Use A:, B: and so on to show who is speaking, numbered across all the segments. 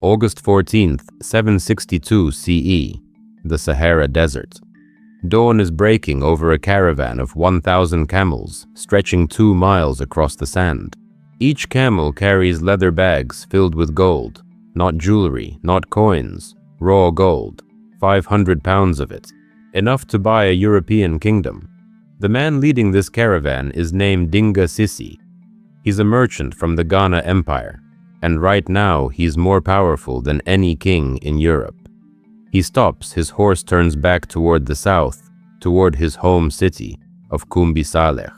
A: August 14th, 762 CE, the Sahara Desert. Dawn is breaking over a caravan of 1,000 camels, stretching 2 miles across the sand. Each camel carries leather bags filled with gold, not jewelry, not coins, raw gold, 500 pounds of it, enough to buy a European kingdom. The man leading this caravan is named Dinga Sissi. He's a merchant from the Ghana Empire, and right now he's more powerful than any king in Europe. He stops, his horse turns back toward the south, toward his home city of Kumbi Saleh.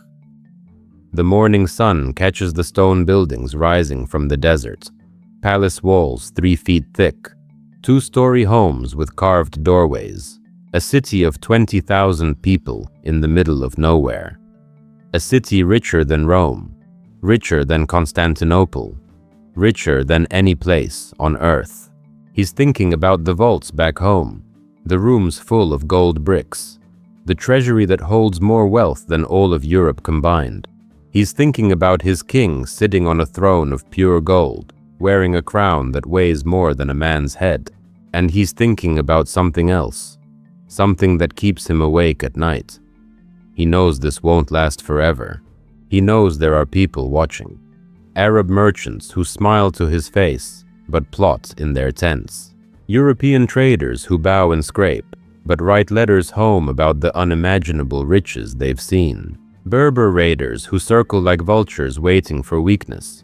A: The morning sun catches the stone buildings rising from the desert, palace walls 3 feet thick, 2-story homes with carved doorways, a city of 20,000 people in the middle of nowhere. A city richer than Rome, richer than Constantinople, richer than any place on earth. He's thinking about the vaults back home, the rooms full of gold bricks, the treasury that holds more wealth than all of Europe combined. He's thinking about his king sitting on a throne of pure gold, wearing a crown that weighs more than a man's head. And he's thinking about something else, something that keeps him awake at night. He knows this won't last forever. He knows there are people watching. Arab merchants who smile to his face, but plot in their tents. European traders who bow and scrape, but write letters home about the unimaginable riches they've seen. Berber raiders who circle like vultures waiting for weakness.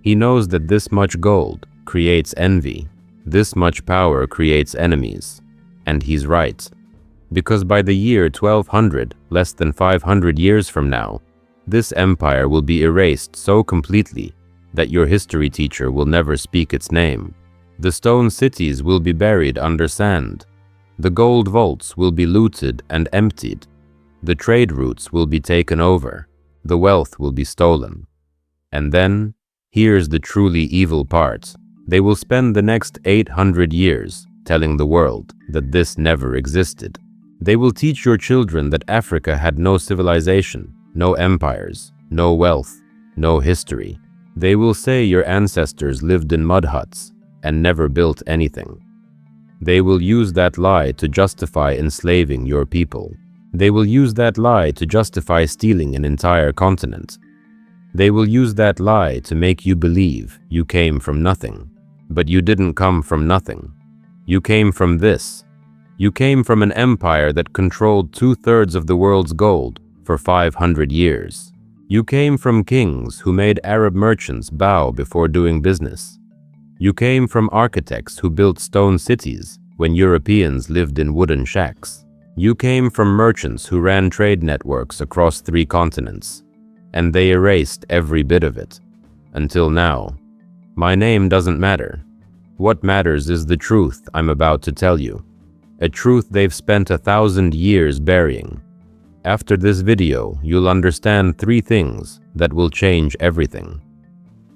A: He knows that this much gold creates envy, this much power creates enemies. And he's right. Because by the year 1200, less than 500 years from now, this empire will be erased so completely that your history teacher will never speak its name. The stone cities will be buried under sand. The gold vaults will be looted and emptied. The trade routes will be taken over. The wealth will be stolen. And then, here's the truly evil part. They will spend the next 800 years telling the world that this never existed. They will teach your children that Africa had no civilization, no empires, no wealth, no history. They will say your ancestors lived in mud huts and never built anything. They will use that lie to justify enslaving your people. They will use that lie to justify stealing an entire continent. They will use that lie to make you believe you came from nothing. But you didn't come from nothing. You came from this. You came from an empire that controlled 2/3 of the world's gold for 500 years. You came from kings who made Arab merchants bow before doing business. You came from architects who built stone cities when Europeans lived in wooden shacks. You came from merchants who ran trade networks across 3 continents, and they erased every bit of it. Until now. My name doesn't matter. What matters is the truth I'm about to tell you. A truth they've spent 1,000 years burying. After this video, you'll understand 3 things that will change everything.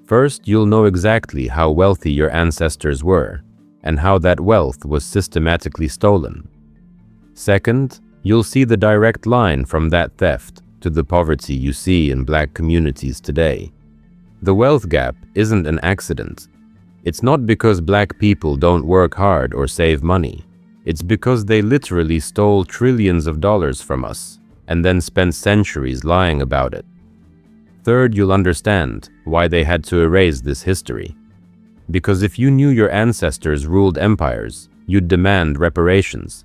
A: First, you'll know exactly how wealthy your ancestors were, and how that wealth was systematically stolen. Second, you'll see the direct line from that theft to the poverty you see in Black communities today. The wealth gap isn't an accident. It's not because Black people don't work hard or save money. It's because they literally stole trillions of dollars from us and then spent centuries lying about it. Third, you'll understand why they had to erase this history. Because if you knew your ancestors ruled empires, you'd demand reparations.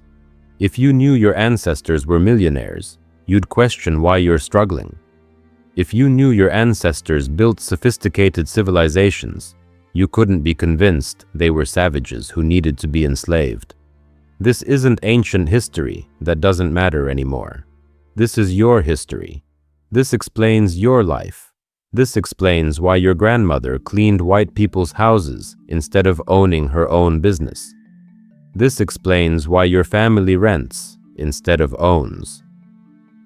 A: If you knew your ancestors were millionaires, you'd question why you're struggling. If you knew your ancestors built sophisticated civilizations, you couldn't be convinced they were savages who needed to be enslaved. This isn't ancient history that doesn't matter anymore. This is your history. This explains your life. This explains why your grandmother cleaned white people's houses instead of owning her own business. This explains why your family rents instead of owns.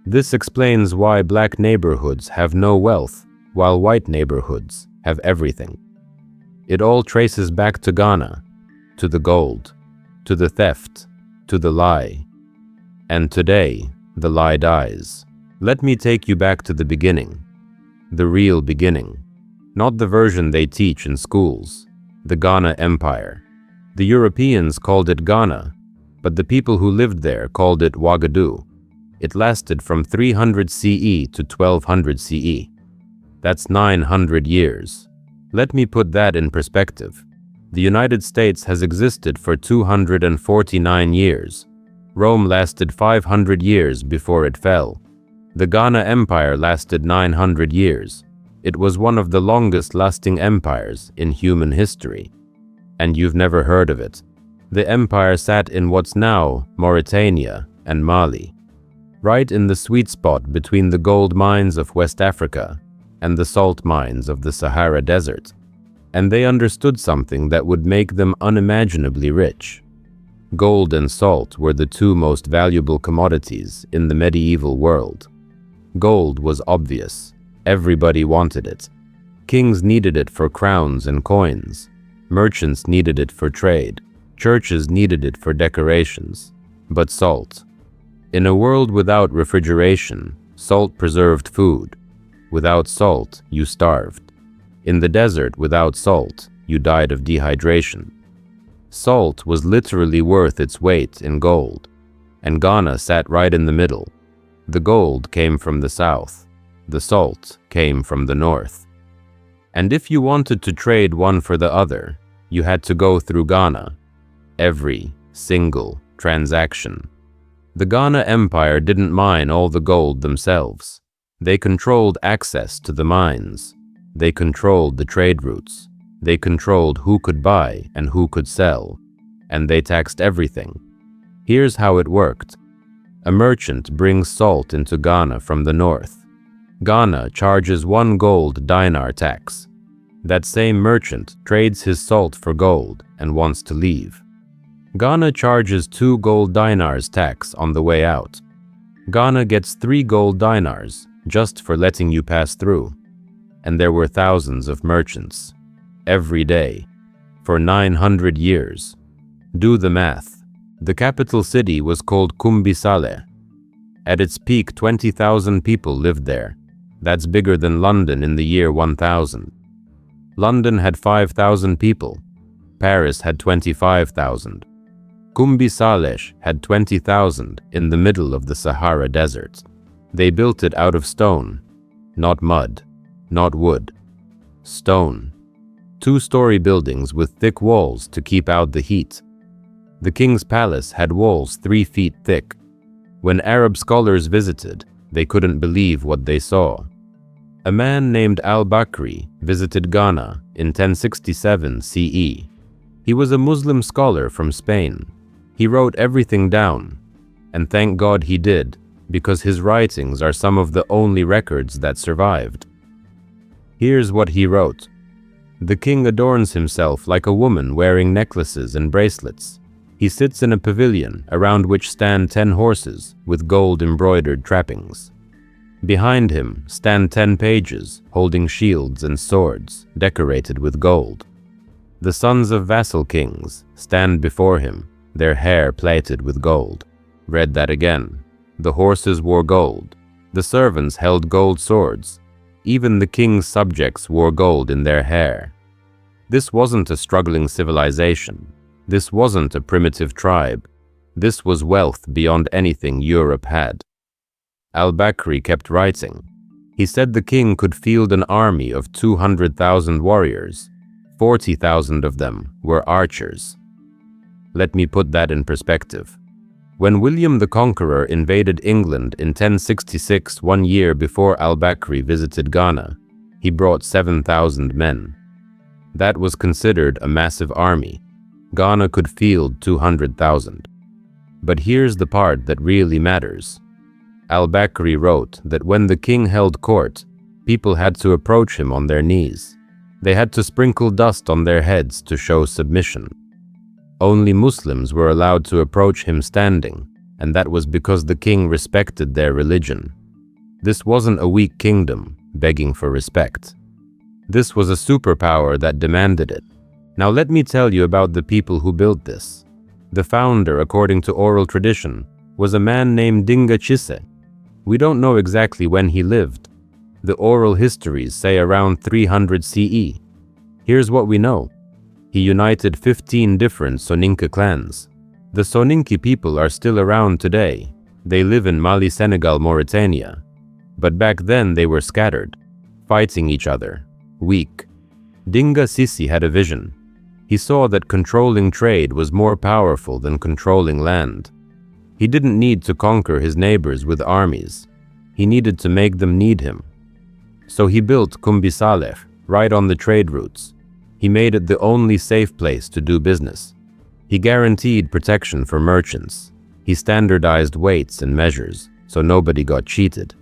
A: This explains why Black neighborhoods have no wealth while white neighborhoods have everything. It all traces back to Ghana, to the gold, to the theft, to the lie. And today, the lie dies. Let me take you back to the beginning. The real beginning. Not the version they teach in schools. the Ghana Empire. The Europeans called it Ghana, but the people who lived there called it Ouagadougou. It lasted from 300 CE to 1200 CE. That's 900 years. Let me put that in perspective. The United States has existed for 249 years. Rome lasted 500 years before it fell. The Ghana Empire lasted 900 years. It was one of the longest-lasting empires in human history. And you've never heard of it. The empire sat in what's now Mauritania and Mali, right in the sweet spot between the gold mines of West Africa and the salt mines of the Sahara Desert. And they understood something that would make them unimaginably rich. Gold and salt were the two most valuable commodities in the medieval world. Gold was obvious. Everybody wanted it. Kings needed it for crowns and coins. Merchants needed it for trade. Churches needed it for decorations. But salt. In a world without refrigeration, salt preserved food. Without salt, you starved. In the desert, without salt, you died of dehydration. Salt was literally worth its weight in gold, and Ghana sat right in the middle. The gold came from the south. The salt came from the north. And if you wanted to trade one for the other, you had to go through Ghana. Every single transaction. The Ghana Empire didn't mine all the gold themselves. They controlled access to the mines. They controlled the trade routes. They controlled who could buy and who could sell. And they taxed everything. Here's how it worked. A merchant brings salt into Ghana from the north. Ghana charges 1 gold dinar tax. That same merchant trades his salt for gold and wants to leave. Ghana charges 2 gold dinars tax on the way out. Ghana gets 3 gold dinars just for letting you pass through. And there were thousands of merchants. Every day. For 900 years. Do the math. The capital city was called Kumbi-Saleh. At its peak, 20,000 people lived there. That's bigger than London in the year 1000. London had 5,000 people. Paris had 25,000. Kumbi-Saleh had 20,000 in the middle of the Sahara Desert. They built it out of stone, not mud, not wood. Stone. 2-story buildings with thick walls to keep out the heat. The king's palace had walls 3 feet thick. When Arab scholars visited, they couldn't believe what they saw. A man named al-Bakri visited Ghana in 1067 CE. He was a Muslim scholar from Spain. He wrote everything down, and thank God he did, because his writings are some of the only records that survived. Here's what he wrote. The king adorns himself like a woman wearing necklaces and bracelets. He sits in a pavilion around which stand 10 horses with gold-embroidered trappings. Behind him stand 10 pages holding shields and swords decorated with gold. The sons of vassal kings stand before him, their hair plaited with gold. Read that again. The horses wore gold. The servants held gold swords. Even the king's subjects wore gold in their hair. This wasn't a struggling civilization. This wasn't a primitive tribe. This was wealth beyond anything Europe had. Al-Bakri kept writing. He said the king could field an army of 200,000 warriors. 40,000 of them were archers. Let me put that in perspective. When William the Conqueror invaded England in 1066, 1 year before al-Bakri visited Ghana, he brought 7,000 men. That was considered a massive army. Ghana could field 200,000. But here's the part that really matters. Al-Bakri wrote that when the king held court, people had to approach him on their knees. They had to sprinkle dust on their heads to show submission. Only Muslims were allowed to approach him standing, and that was because the king respected their religion. This wasn't a weak kingdom begging for respect. This was a superpower that demanded it. Now let me tell you about the people who built this. The founder, according to oral tradition, was a man named Dinga Chisse. We don't know exactly when he lived. The oral histories say around 300 CE. Here's what we know. He united 15 different Soninke clans. The Soninke people are still around today. They live in Mali, Senegal, Mauritania. But back then they were scattered, fighting each other, weak. Dinga Sisi had a vision. He saw that controlling trade was more powerful than controlling land. He didn't need to conquer his neighbors with armies. He needed to make them need him. So he built Kumbi Saleh right on the trade routes. He made it the only safe place to do business. He guaranteed protection for merchants. He standardized weights and measures so nobody got cheated.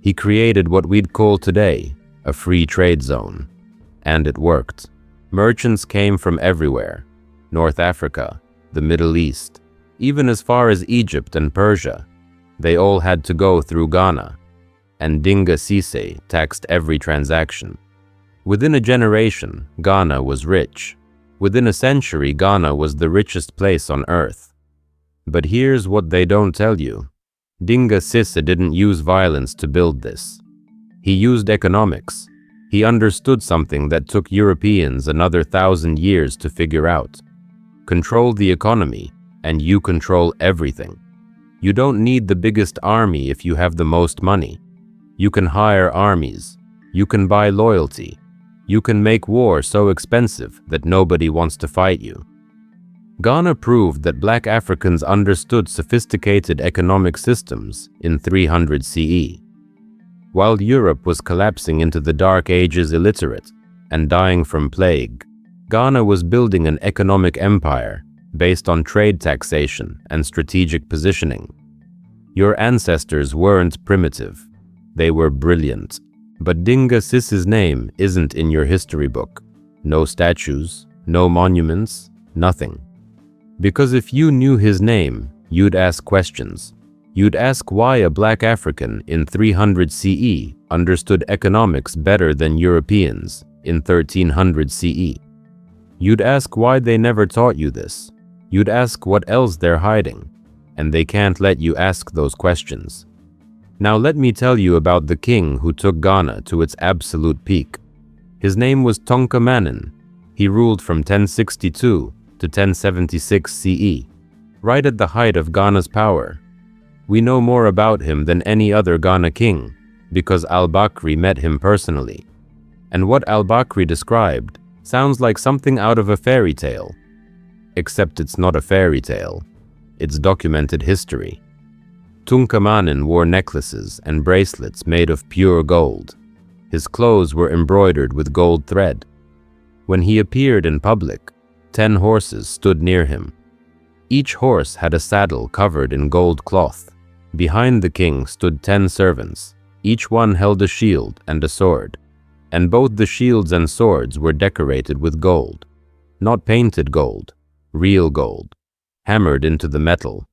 A: He created what we'd call today a free trade zone. And it worked. Merchants came from everywhere, North Africa, the Middle East, even as far as Egypt and Persia. They all had to go through Ghana, and Dinga Sise taxed every transaction. Within a generation, Ghana was rich. Within a century, Ghana was the richest place on earth. But here's what they don't tell you. Dinga Sise didn't use violence to build this. He used economics. He understood something that took Europeans another 1,000 years to figure out. Control the economy, and you control everything. You don't need the biggest army if you have the most money. You can hire armies. You can buy loyalty. You can make war so expensive that nobody wants to fight you. Ghana proved that Black Africans understood sophisticated economic systems in 300 CE. While Europe was collapsing into the Dark Ages illiterate and dying from plague, Ghana was building an economic empire based on trade taxation and strategic positioning. Your ancestors weren't primitive. They were brilliant. But Dinga Sise's name isn't in your history book. No statues, no monuments, nothing. Because if you knew his name, you'd ask questions. You'd ask why a Black African in 300 CE understood economics better than Europeans in 1300 CE. You'd ask why they never taught you this. You'd ask what else they're hiding, and they can't let you ask those questions. Now let me tell you about the king who took Ghana to its absolute peak. His name was Tonka Manin. He ruled from 1062 to 1076 CE, right at the height of Ghana's power. We know more about him than any other Ghana king because al-Bakri met him personally. And what al-Bakri described sounds like something out of a fairy tale. Except it's not a fairy tale. It's documented history. Tunka Manin wore necklaces and bracelets made of pure gold. His clothes were embroidered with gold thread. When he appeared in public, 10 horses stood near him. Each horse had a saddle covered in gold cloth. Behind the king stood 10 servants. Each one held a shield and a sword. And both the shields and swords were decorated with gold. Not painted gold, real gold, hammered into the metal.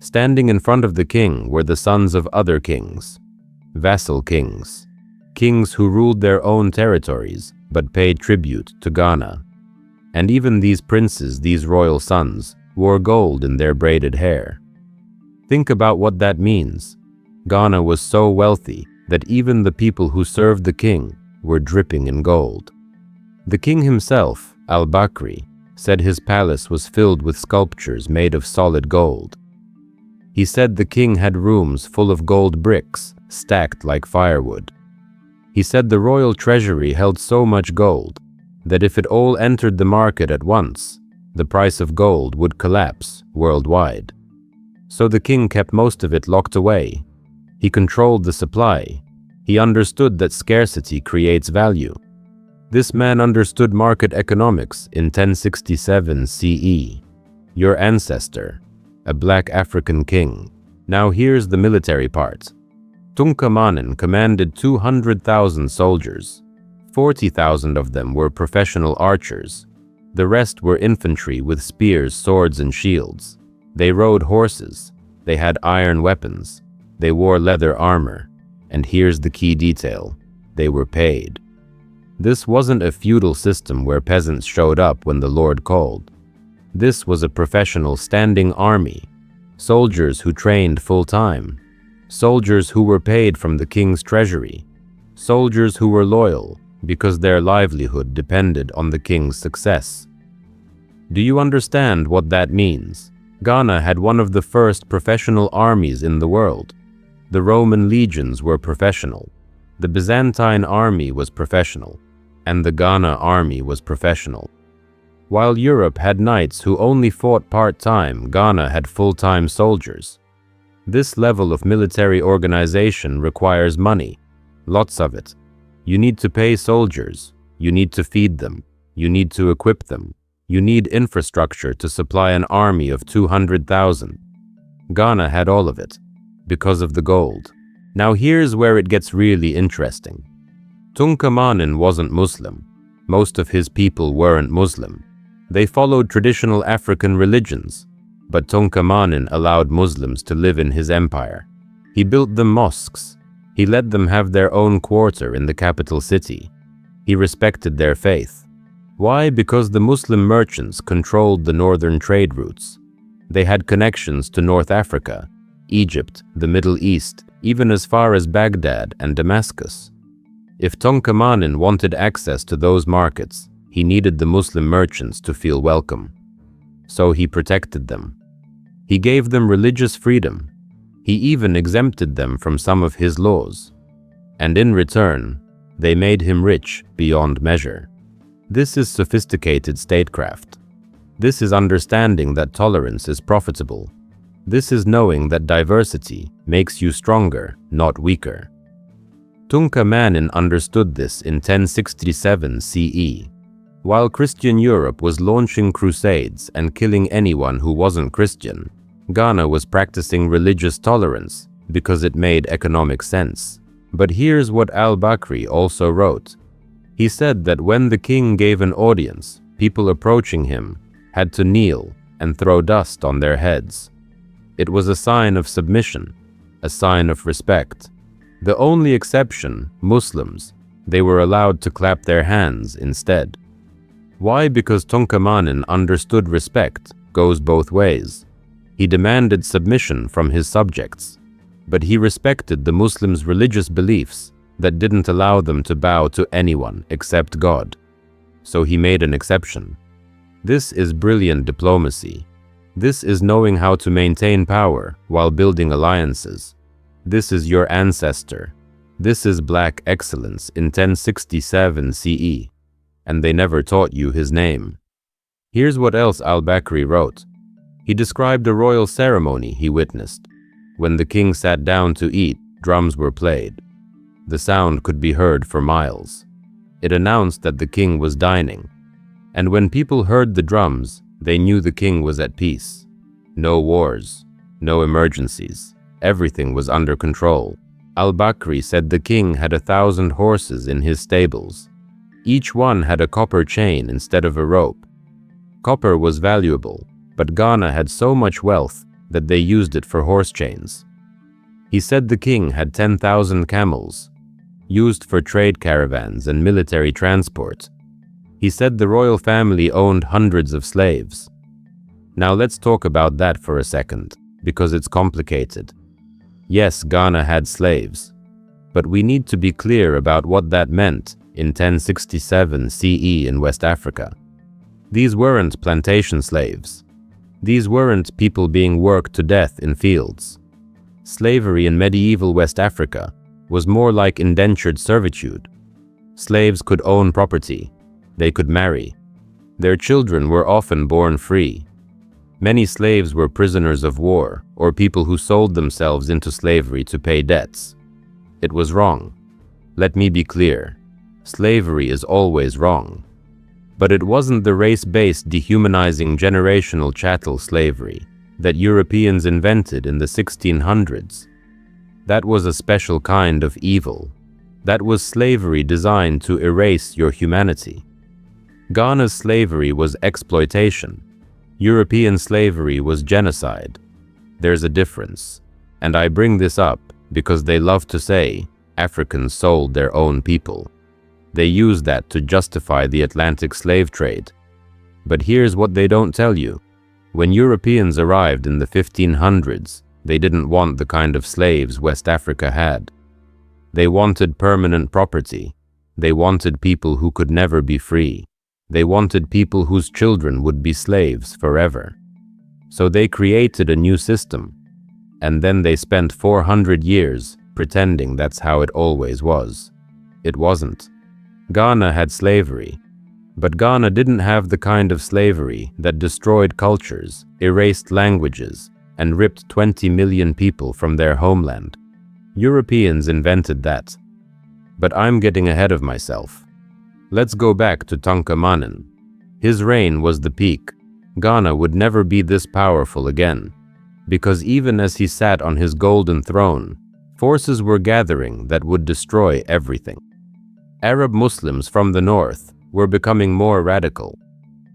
A: Standing in front of the king were the sons of other kings, vassal kings, kings who ruled their own territories but paid tribute to Ghana. And even these princes, these royal sons, wore gold in their braided hair. Think about what that means. Ghana was so wealthy that even the people who served the king were dripping in gold. The king himself, al-Bakri, said his palace was filled with sculptures made of solid gold. He said the king had rooms full of gold bricks stacked like firewood. He said the royal treasury held so much gold that if it all entered the market at once, the price of gold would collapse worldwide. So the king kept most of it locked away. He controlled the supply. He understood that scarcity creates value. This man understood market economics in 1067 CE. Your ancestor, a Black African king. Now here's the military part. Tunka Manin commanded 200,000 soldiers. 40,000 of them were professional archers. The rest were infantry with spears, swords, and shields. They rode horses. They had iron weapons. They wore leather armor. And here's the key detail. They were paid. This wasn't a feudal system where peasants showed up when the Lord called. This was a professional standing army. Soldiers who trained full-time. Soldiers who were paid from the king's treasury. Soldiers who were loyal because their livelihood depended on the king's success. Do you understand what that means? Ghana had one of the first professional armies in the world. The Roman legions were professional. The Byzantine army was professional. And the Ghana army was professional. While Europe had knights who only fought part-time, Ghana had full-time soldiers. This level of military organization requires money, lots of it. You need to pay soldiers, you need to feed them, you need to equip them, you need infrastructure to supply an army of 200,000. Ghana had all of it, because of the gold. Now here's where it gets really interesting. Tunkamanin wasn't Muslim. Most of his people weren't Muslim. They followed traditional African religions, but Tunkamanin allowed Muslims to live in his empire. He built them mosques. He let them have their own quarter in the capital city. He respected their faith. Why? Because the Muslim merchants controlled the northern trade routes. They had connections to North Africa, Egypt, the Middle East, even as far as Baghdad and Damascus. If Tunkamanin wanted access to those markets, he needed the Muslim merchants to feel welcome. So he protected them. He gave them religious freedom. He even exempted them from some of his laws. And in return, they made him rich beyond measure. This is sophisticated statecraft. This is understanding that tolerance is profitable. This is knowing that diversity makes you stronger, not weaker. Tunkamanin understood this in 1067 CE. While Christian Europe was launching crusades and killing anyone who wasn't Christian, Ghana was practicing religious tolerance because it made economic sense. But here's what al-Bakri also wrote. He said that when the king gave an audience, people approaching him had to kneel and throw dust on their heads. It was a sign of submission, a sign of respect. The only exception, Muslims, they were allowed to clap their hands instead. Why? Because Tunkamanin understood respect goes both ways. He demanded submission from his subjects, but he respected the Muslims' religious beliefs that didn't allow them to bow to anyone except God. So he made an exception. This is brilliant diplomacy. This is knowing how to maintain power while building alliances. This is your ancestor. This is black excellence in 1067 CE. And they never taught you his name. Here's what else al-Bakri wrote. He described a royal ceremony he witnessed. When the king sat down to eat, drums were played. The sound could be heard for miles. It announced that the king was dining. And when people heard the drums, they knew the king was at peace. No wars, no emergencies. Everything was under control. Al-Bakri said the king had 1,000 horses in his stables. Each one had a copper chain instead of a rope. Copper was valuable, but Ghana had so much wealth that they used it for horse chains. He said the king had 10,000 camels, used for trade caravans and military transport. He said the royal family owned hundreds of slaves. Now let's talk about that for a second, because it's complicated. Yes, Ghana had slaves, but we need to be clear about what that meant in 1067 CE in West Africa. These weren't plantation slaves. These weren't people being worked to death in fields. Slavery in medieval West Africa was more like indentured servitude. Slaves could own property. They could marry. Their children were often born free. Many slaves were prisoners of war or people who sold themselves into slavery to pay debts. It was wrong. Let me be clear. Slavery is always wrong. But it wasn't the race-based dehumanizing generational chattel slavery that Europeans invented in the 1600s. That was a special kind of evil. That was slavery designed to erase your humanity. Ghana's slavery was exploitation. European slavery was genocide. There's a difference. And I bring this up because they love to say Africans sold their own people. They use that to justify the Atlantic slave trade. But here's what they don't tell you. When Europeans arrived in the 1500s, they didn't want the kind of slaves West Africa had. They wanted permanent property. They wanted people who could never be free. They wanted people whose children would be slaves forever. So they created a new system, and then they spent 400 years pretending that's how it always was. It wasn't. Ghana had slavery, but Ghana didn't have the kind of slavery that destroyed cultures, erased languages, and ripped 20 million people from their homeland. Europeans invented that. But I'm getting ahead of myself. Let's go back to Tutankhamun. His reign was the peak. Ghana would never be this powerful again, because even as he sat on his golden throne, forces were gathering that would destroy everything. Arab Muslims from the north were becoming more radical.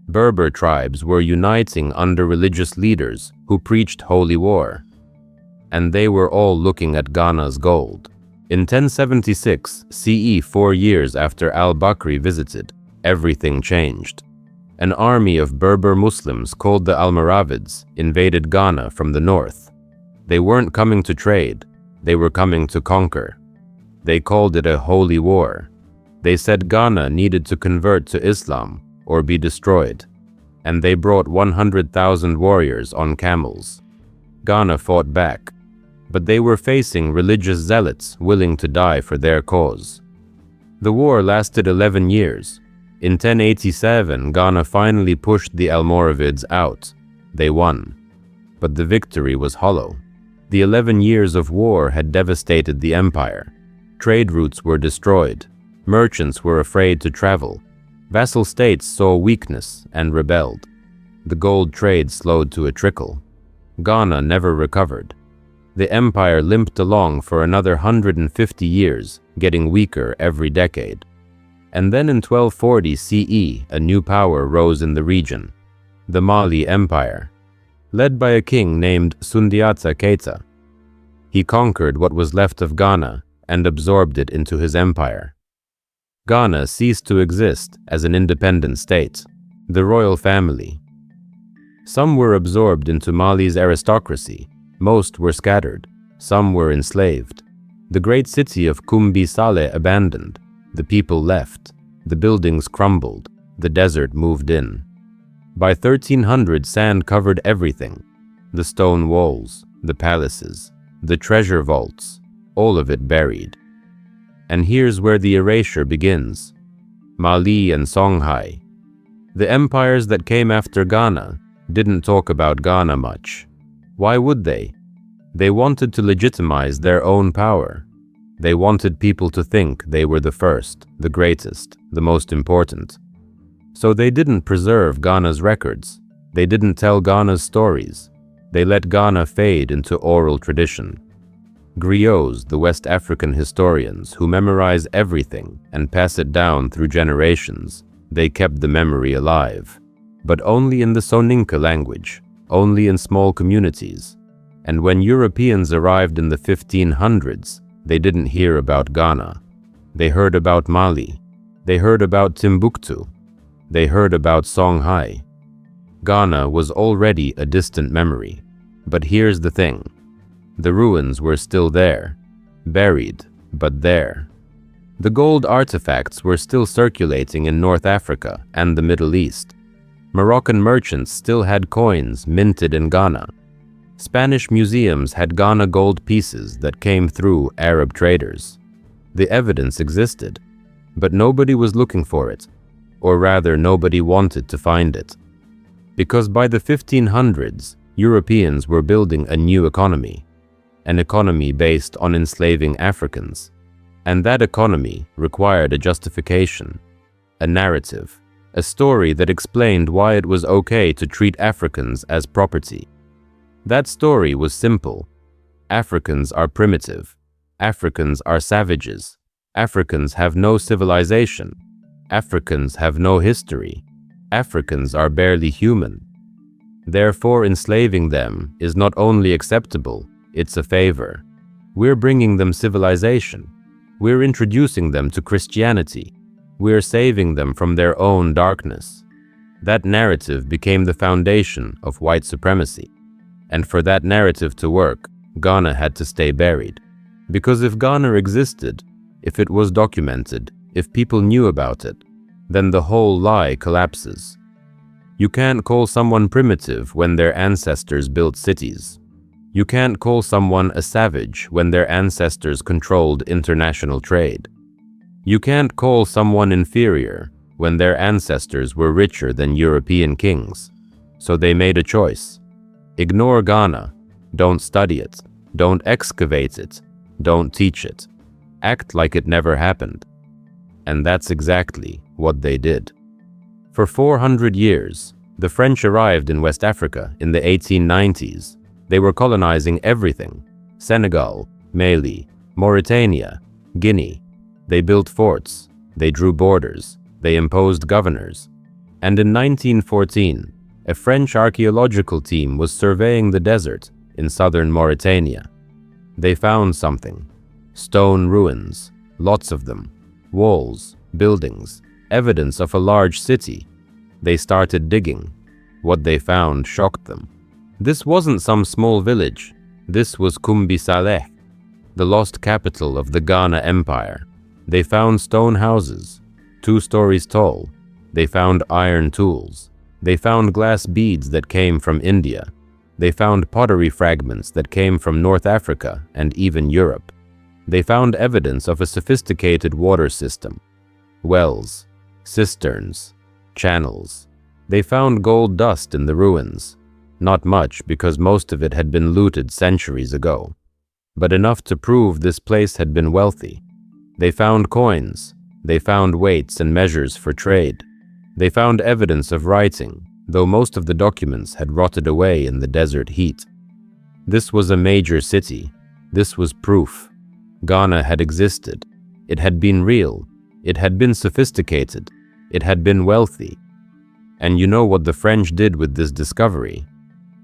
A: Berber tribes were uniting under religious leaders who preached holy war. And they were all looking at Ghana's gold. In 1076 CE, 4 years after al-Bakri visited, everything changed. An army of Berber Muslims called the Almoravids invaded Ghana from the north. They weren't coming to trade, they were coming to conquer. They called it a holy war. They said Ghana needed to convert to Islam or be destroyed, and they brought 100,000 warriors on camels. Ghana fought back, but they were facing religious zealots willing to die for their cause. The war lasted 11 years. In 1087, Ghana finally pushed the Almoravids out. They won, but the victory was hollow. The 11 years of war had devastated the empire. Trade routes were destroyed. Merchants were afraid to travel. Vassal states saw weakness and rebelled. The gold trade slowed to a trickle. Ghana never recovered. The empire limped along for another 150 years, getting weaker every decade. And then in 1240 CE, a new power rose in the region, the Mali Empire, led by a king named Sundiata Keita. He conquered what was left of Ghana and absorbed it into his empire. Ghana ceased to exist as an independent state. The royal family. Some were absorbed into Mali's aristocracy. Most were scattered. Some were enslaved. The great city of Kumbi Saleh abandoned. The people left. The buildings crumbled. The desert moved in. By 1300, sand covered everything. The stone walls, the palaces, the treasure vaults, all of it buried. And here's where the erasure begins. Mali and Songhai. The empires that came after Ghana didn't talk about Ghana much. Why would they? They wanted to legitimize their own power. They wanted people to think they were the first, the greatest, the most important. So they didn't preserve Ghana's records. They didn't tell Ghana's stories. They let Ghana fade into oral tradition. Griots, the West African historians who memorize everything and pass it down through generations, they kept the memory alive. But only in the Soninka language, only in small communities. And when Europeans arrived in the 1500s, they didn't hear about Ghana. They heard about Mali. They heard about Timbuktu. They heard about Songhai. Ghana was already a distant memory. But here's the thing. The ruins were still there. Buried, but there. The gold artifacts were still circulating in North Africa and the Middle East. Moroccan merchants still had coins minted in Ghana. Spanish museums had Ghana gold pieces that came through Arab traders. The evidence existed, but nobody was looking for it, or rather nobody wanted to find it. Because by the 1500s, Europeans were building a new economy, an economy based on enslaving Africans. And that economy required a justification, a narrative, a story that explained why it was okay to treat Africans as property. That story was simple. Africans are primitive. Africans are savages. Africans have no civilization. Africans have no history. Africans are barely human. Therefore, enslaving them is not only acceptable, it's a favor. We're bringing them civilization. We're introducing them to Christianity. We're saving them from their own darkness. That narrative became the foundation of white supremacy. And for that narrative to work, Ghana had to stay buried. Because if Ghana existed, if it was documented, if people knew about it, then the whole lie collapses. You can't call someone primitive when their ancestors built cities. You can't call someone a savage when their ancestors controlled international trade. You can't call someone inferior when their ancestors were richer than European kings. So they made a choice. Ignore Ghana. Don't study it. Don't excavate it. Don't teach it. Act like it never happened. And that's exactly what they did. For 400 years, the French arrived in West Africa in the 1890s. They were colonizing everything: Senegal, Mali, Mauritania, Guinea. They built forts, they drew borders, they imposed governors. And in 1914, a French archaeological team was surveying the desert in southern Mauritania. They found something: stone ruins, lots of them, walls, buildings, evidence of a large city. They started digging. What they found shocked them. This wasn't some small village. This was Kumbi Saleh, the lost capital of the Ghana Empire. They found stone houses, 2 stories tall. They found iron tools. They found glass beads that came from India. They found pottery fragments that came from North Africa and even Europe. They found evidence of a sophisticated water system: wells, cisterns, channels. They found gold dust in the ruins. Not much, because most of it had been looted centuries ago, but enough to prove this place had been wealthy. They found coins. They found weights and measures for trade. They found evidence of writing, though most of the documents had rotted away in the desert heat. This was a major city. This was proof. Ghana had existed. It had been real. It had been sophisticated. It had been wealthy. And you know what the French did with this discovery?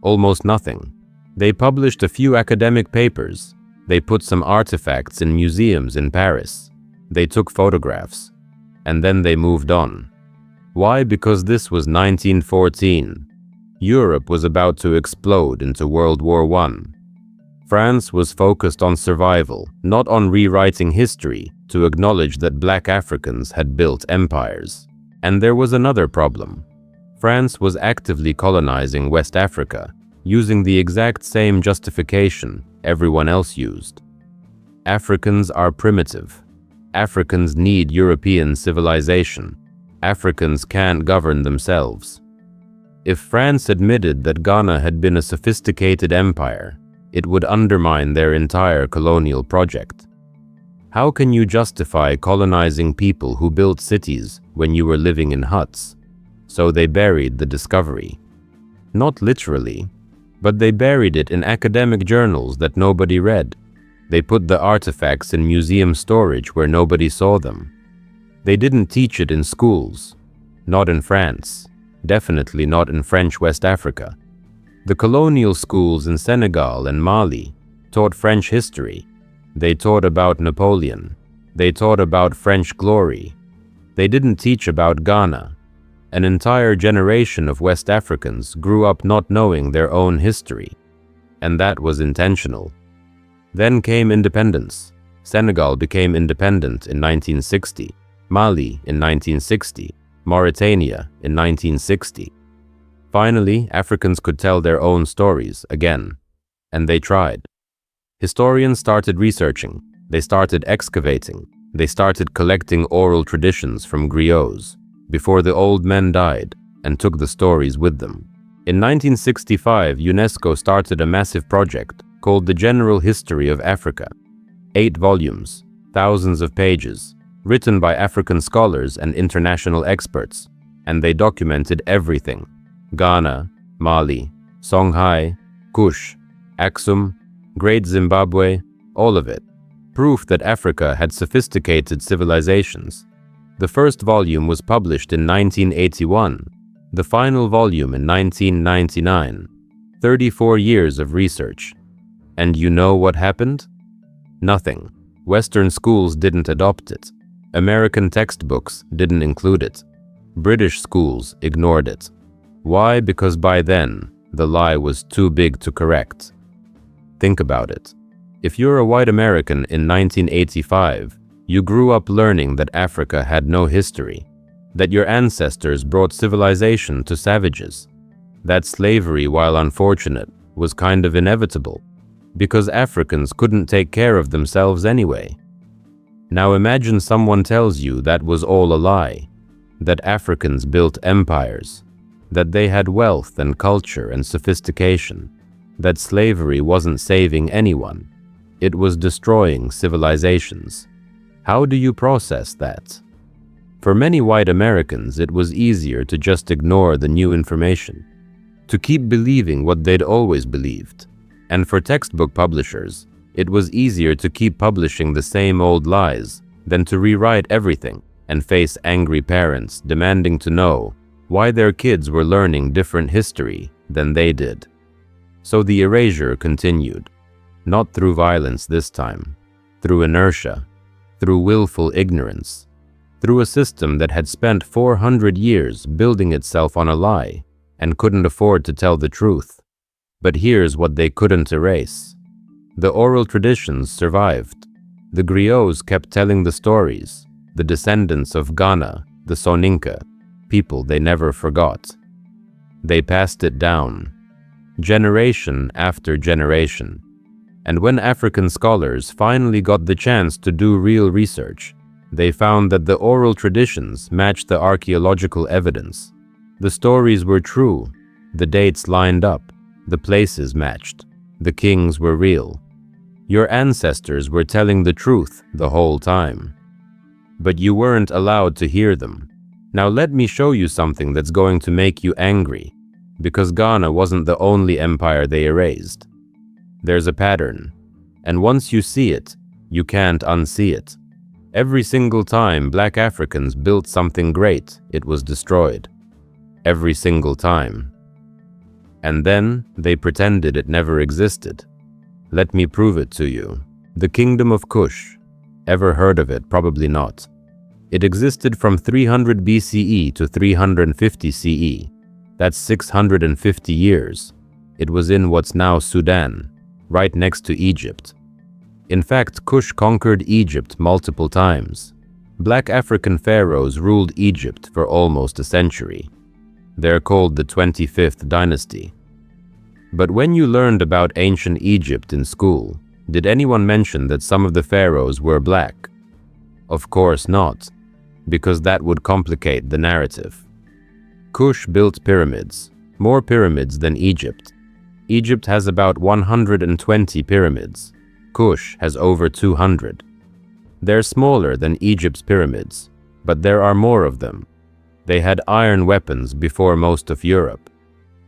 A: Almost nothing. They published a few academic papers. They put some artifacts in museums in Paris. They took photographs. And then they moved on. Why? Because this was 1914. Europe was about to explode into World War I. France was focused on survival, not on rewriting history to acknowledge that Black Africans had built empires. And there was another problem. France was actively colonizing West Africa, using the exact same justification everyone else used. Africans are primitive. Africans need European civilization. Africans can't govern themselves. If France admitted that Ghana had been a sophisticated empire, it would undermine their entire colonial project. How can you justify colonizing people who built cities when you were living in huts? So they buried the discovery. Not literally, but they buried it in academic journals that nobody read. They put the artifacts in museum storage where nobody saw them. They didn't teach it in schools. Not in France. Definitely not in French West Africa. The colonial schools in Senegal and Mali taught French history. They taught about Napoleon. They taught about French glory. They didn't teach about Ghana. An entire generation of West Africans grew up not knowing their own history. And that was intentional. Then came independence. Senegal became independent in 1960. Mali in 1960. Mauritania in 1960. Finally, Africans could tell their own stories again. And they tried. Historians started researching. They started excavating. They started collecting oral traditions from griots before the old men died and took the stories with them. In 1965, UNESCO started a massive project called the General History of Africa. 8 volumes, thousands of pages, written by African scholars and international experts, and they documented everything: Ghana, Mali, Songhai, Kush, Aksum, Great Zimbabwe, all of it. Proof that Africa had sophisticated civilizations. The first volume was published in 1981, the final volume in 1999. 34 years of research. And you know what happened? Nothing. Western schools didn't adopt it. American textbooks didn't include it. British schools ignored it. Why? Because by then, the lie was too big to correct. Think about it. If you're a white American in 1985, you grew up learning that Africa had no history. that your ancestors brought civilization to savages, that slavery, while unfortunate, was kind of inevitable, because Africans couldn't take care of themselves anyway. Now imagine someone tells you that was all a lie, that Africans built empires, that they had wealth and culture and sophistication, that slavery wasn't saving anyone, it was destroying civilizations. How do you process that? For many white Americans, it was easier to just ignore the new information, to keep believing what they'd always believed. And for textbook publishers, it was easier to keep publishing the same old lies than to rewrite everything and face angry parents demanding to know why their kids were learning different history than they did. So the erasure continued, not through violence this time, through inertia, through willful ignorance, through a system that had spent 400 years building itself on a lie and couldn't afford to tell the truth. But here's what they couldn't erase. The oral traditions survived. The griots kept telling the stories, the descendants of Ghana, the Soninka, people they never forgot. They passed it down, generation after generation. And when African scholars finally got the chance to do real research, they found that the oral traditions matched the archaeological evidence. The stories were true, the dates lined up, the places matched, the kings were real. Your ancestors were telling the truth the whole time. But you weren't allowed to hear them. Now let me show you something that's going to make you angry, because Ghana wasn't the only empire they erased. There's a pattern, and once you see it, you can't unsee it. Every single time Black Africans built something great, it was destroyed. Every single time. And then they pretended it never existed. Let me prove it to you. The Kingdom of Kush. Ever heard of it? Probably not. It existed from 300 BCE to 350 CE. That's 650 years. It was in what's now Sudan, right next to Egypt. In fact, Kush conquered Egypt multiple times. Black African pharaohs ruled Egypt for almost a century. They're called the 25th dynasty. But when you learned about ancient Egypt in school, did anyone mention that some of the pharaohs were black? Of course not, because that would complicate the narrative. Kush built pyramids, more pyramids than Egypt. Egypt has about 120 pyramids. Kush has over 200. They're smaller than Egypt's pyramids, but there are more of them. They had iron weapons before most of Europe.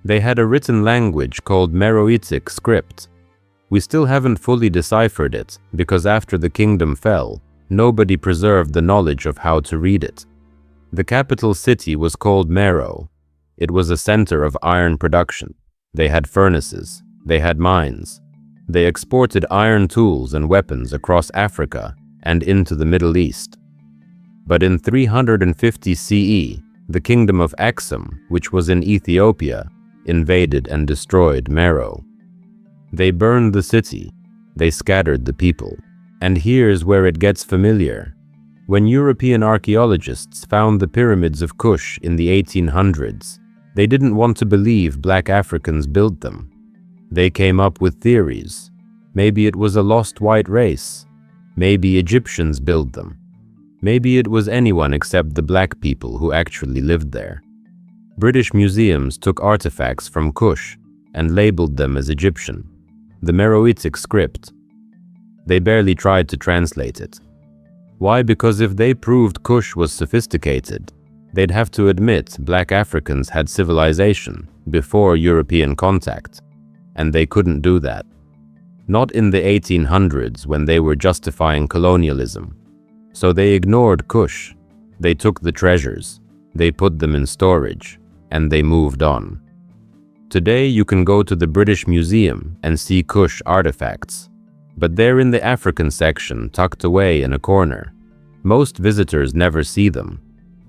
A: They had a written language called Meroitic script. We still haven't fully deciphered it because after the kingdom fell, nobody preserved the knowledge of how to read it. The capital city was called Meroe. It was a center of iron production. They had furnaces. They had mines. They exported iron tools and weapons across Africa and into the Middle East. But in 350 CE, the kingdom of Aksum, which was in Ethiopia, invaded and destroyed Meroe. They burned the city. They scattered the people. And here's where it gets familiar. When European archaeologists found the pyramids of Kush in the 1800s, they didn't want to believe Black Africans built them. They came up with theories. Maybe it was a lost white race. Maybe Egyptians built them. Maybe it was anyone except the black people who actually lived there. British museums took artifacts from Kush and labeled them as Egyptian, the Meroitic script. They barely tried to translate it. Why? Because if they proved Kush was sophisticated, they'd have to admit Black Africans had civilization before European contact, and they couldn't do that. Not in the 1800s when they were justifying colonialism. So they ignored Kush. They took the treasures, they put them in storage, and they moved on. Today you can go to the British Museum and see Kush artifacts, but they're in the African section tucked away in a corner. Most visitors never see them,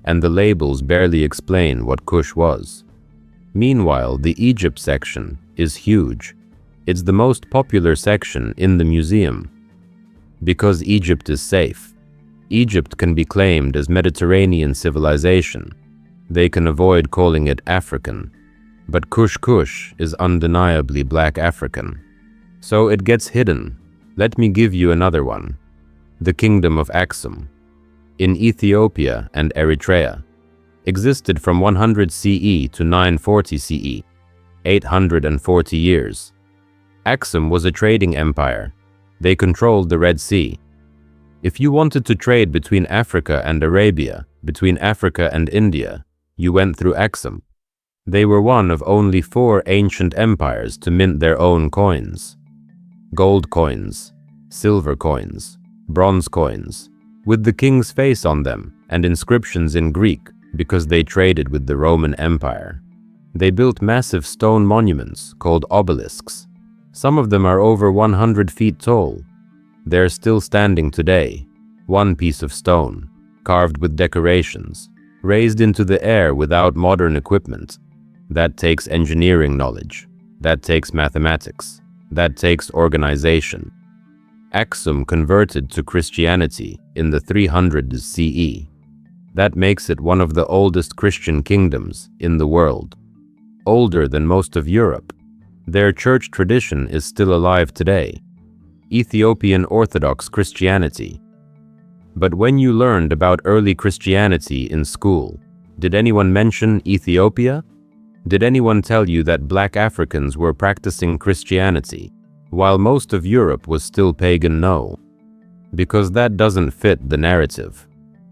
A: and the labels barely explain what Kush was. Meanwhile, the Egypt section is huge. It's the most popular section in the museum. Because Egypt is safe. Egypt can be claimed as Mediterranean civilization. They can avoid calling it African. But Kush is undeniably Black African. So it gets hidden. Let me give you another one. The Kingdom of Aksum, in Ethiopia and Eritrea, existed from 100 CE to 940 CE, 840 years. Aksum was a trading empire. They controlled the Red Sea. If you wanted to trade between Africa and Arabia, between Africa and India, you went through Aksum. They were one of only 4 ancient empires to mint their own coins. Gold coins, silver coins, bronze coins, with the king's face on them and inscriptions in Greek because they traded with the Roman Empire. They built massive stone monuments called obelisks. Some of them are over 100 feet tall. They're still standing today, one piece of stone, carved with decorations, raised into the air without modern equipment. That takes engineering knowledge. That takes mathematics. That takes organization. Aksum converted to Christianity in the 300s CE. That makes it one of the oldest Christian kingdoms in the world. Older than most of Europe. Their church tradition is still alive today. Ethiopian Orthodox Christianity. But when you learned about early Christianity in school, did anyone mention Ethiopia? Did anyone tell you that Black Africans were practicing Christianity, while most of Europe was still pagan? No. Because that doesn't fit the narrative.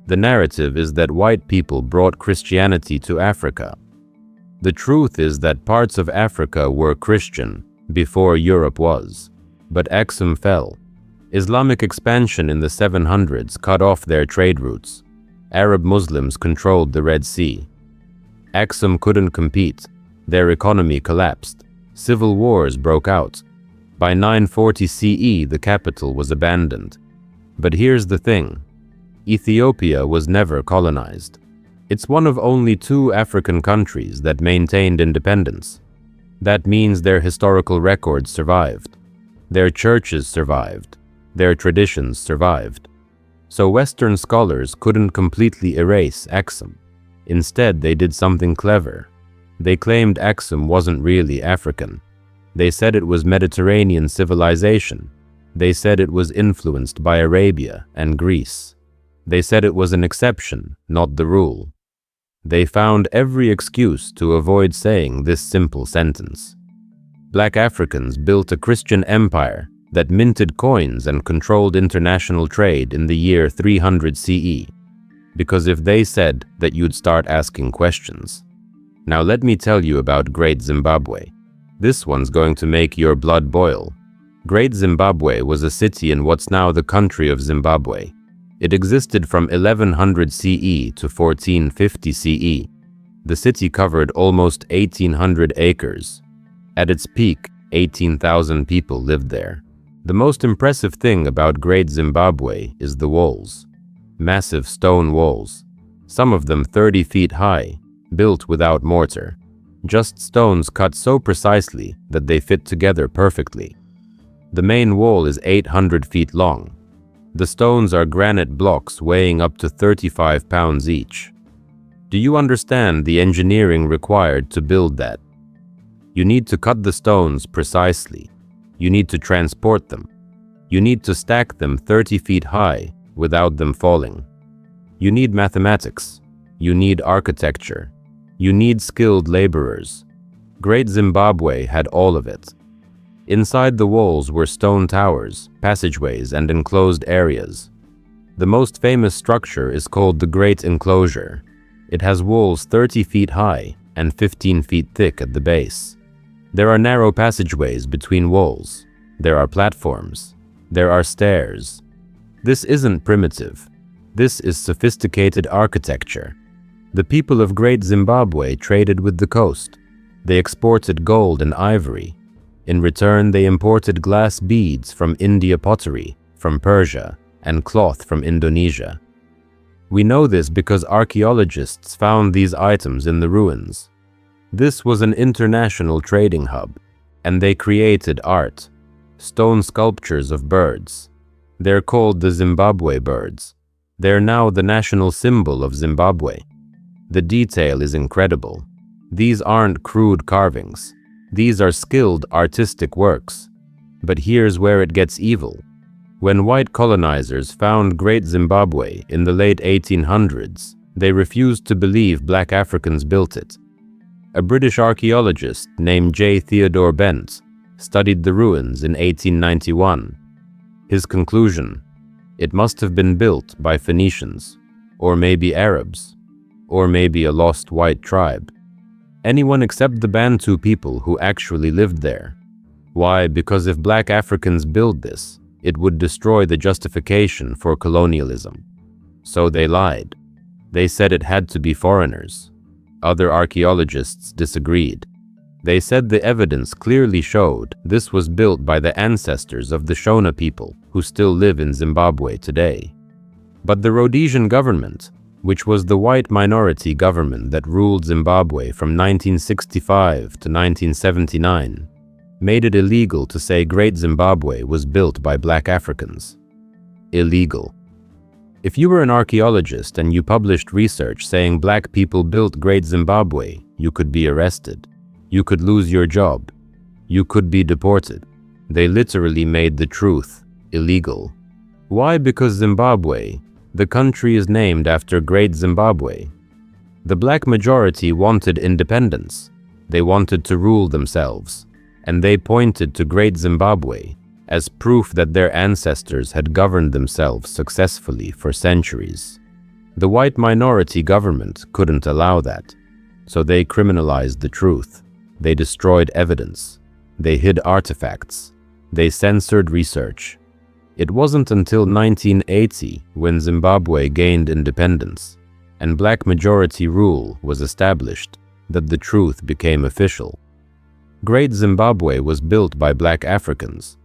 A: The narrative is that white people brought Christianity to Africa. The truth is that parts of Africa were Christian before Europe was. But Aksum fell. Islamic expansion in the 700s cut off their trade routes. Arab Muslims controlled the Red Sea. Aksum couldn't compete. Their economy collapsed. Civil wars broke out. By 940 CE, the capital was abandoned. But here's the thing. Ethiopia was never colonized. It's one of only 2 African countries that maintained independence. That means their historical records survived. Their churches survived. Their traditions survived. So Western scholars couldn't completely erase Aksum. Instead, they did something clever. They claimed Aksum wasn't really African. They said it was Mediterranean civilization. They said it was influenced by Arabia and Greece. They said it was an exception, not the rule. They found every excuse to avoid saying this simple sentence. Black Africans built a Christian empire that minted coins and controlled international trade in the year 300 CE. Because if they said that, you'd start asking questions. Now let me tell you about Great Zimbabwe. This one's going to make your blood boil. Great Zimbabwe was a city in what's now the country of Zimbabwe. It existed from 1100 CE to 1450 CE. The city covered almost 1,800 acres. At its peak, 18,000 people lived there. The most impressive thing about Great Zimbabwe is the walls. Massive stone walls. Some of them 30 feet high, built without mortar. Just stones cut so precisely that they fit together perfectly. The main wall is 800 feet long. The stones are granite blocks weighing up to 35 pounds each. Do you understand the engineering required to build that? You need to cut the stones precisely. You need to transport them. You need to stack them 30 feet high without them falling. You need mathematics. You need architecture. You need skilled laborers. Great Zimbabwe had all of it. Inside the walls were stone towers, passageways, and enclosed areas. The most famous structure is called the Great Enclosure. It has walls 30 feet high and 15 feet thick at the base. There are narrow passageways between walls. There are platforms. There are stairs. This isn't primitive. This is sophisticated architecture. The people of Great Zimbabwe traded with the coast. They exported gold and ivory. In return, they imported glass beads from India, pottery from Persia, and cloth from Indonesia. We know this because archaeologists found these items in the ruins. This was an international trading hub, and they created art, stone sculptures of birds. They're called the Zimbabwe birds. They're now the national symbol of Zimbabwe. The detail is incredible. These aren't crude carvings. These are skilled artistic works. But here's where it gets evil. When white colonizers found Great Zimbabwe in the late 1800s, they refused to believe black Africans built it. A British archaeologist named J. Theodore Bent studied the ruins in 1891. His conclusion: it must have been built by Phoenicians, or maybe Arabs, or maybe a lost white tribe. Anyone except the Bantu people who actually lived there. Why? Because if black Africans build this, it would destroy the justification for colonialism. So they lied. They said it had to be foreigners. Other archaeologists disagreed. They said the evidence clearly showed this was built by the ancestors of the Shona people who still live in Zimbabwe today. But the Rhodesian government, which was the white minority government that ruled Zimbabwe from 1965 to 1979, made it illegal to say Great Zimbabwe was built by black Africans. Illegal. If you were an archaeologist and you published research saying black people built Great Zimbabwe, you could be arrested. You could lose your job. You could be deported. They literally made the truth illegal. Why? Because Zimbabwe, the country, is named after Great Zimbabwe. The black majority wanted independence. They wanted to rule themselves. And they pointed to Great Zimbabwe as proof that their ancestors had governed themselves successfully for centuries. The white minority government couldn't allow that, so they criminalized the truth. They destroyed evidence. They hid artifacts. They censored research. It wasn't until 1980, when Zimbabwe gained independence and black majority rule was established, that the truth became official. Great Zimbabwe was built by black Africans,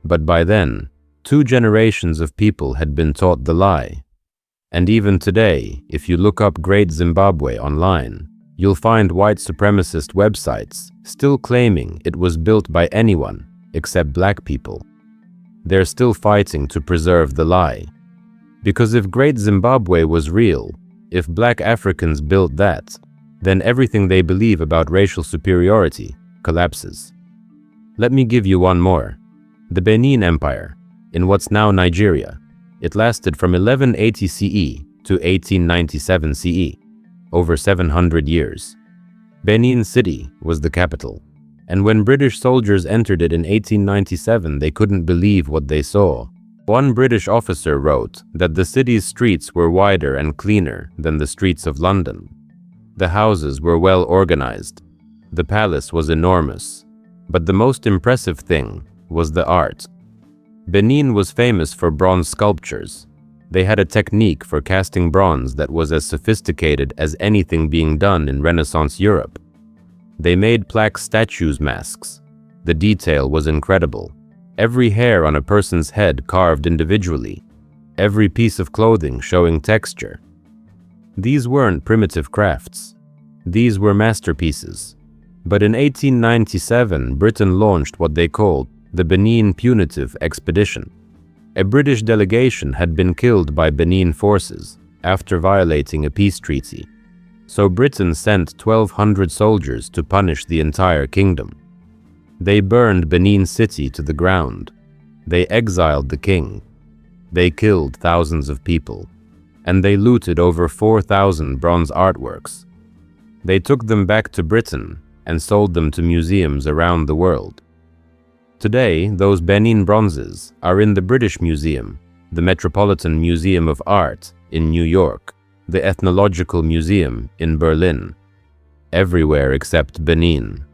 A: but by then, 2 generations of people had been taught the lie. And even today, if you look up Great Zimbabwe online, you'll find white supremacist websites still claiming it was built by anyone except black people. They're still fighting to preserve the lie. Because if Great Zimbabwe was real, if black Africans built that, then everything they believe about racial superiority collapses. Let me give you one more. The Benin Empire, in what's now Nigeria, it lasted from 1180 CE to 1897 CE, over 700 years. Benin City was the capital, and when British soldiers entered it in 1897, they couldn't believe what they saw. One British officer wrote that the city's streets were wider and cleaner than the streets of London. The houses were well organized. The palace was enormous, but the most impressive thing was the art. Benin was famous for bronze sculptures. They had a technique for casting bronze that was as sophisticated as anything being done in Renaissance Europe. They made plaque statues masks. The detail was incredible. Every hair on a person's head carved individually. Every piece of clothing showing texture. These weren't primitive crafts. These were masterpieces. But in 1897, Britain launched what they called the Benin Punitive Expedition. A British delegation had been killed by Benin forces after violating a peace treaty. So Britain sent 1,200 soldiers to punish the entire kingdom. They burned Benin City to the ground. They exiled the king. They killed thousands of people. And they looted over 4,000 bronze artworks. They took them back to Britain and sold them to museums around the world. Today, those Benin bronzes are in the British Museum, the Metropolitan Museum of Art in New York, the Ethnological Museum in Berlin, everywhere except Benin.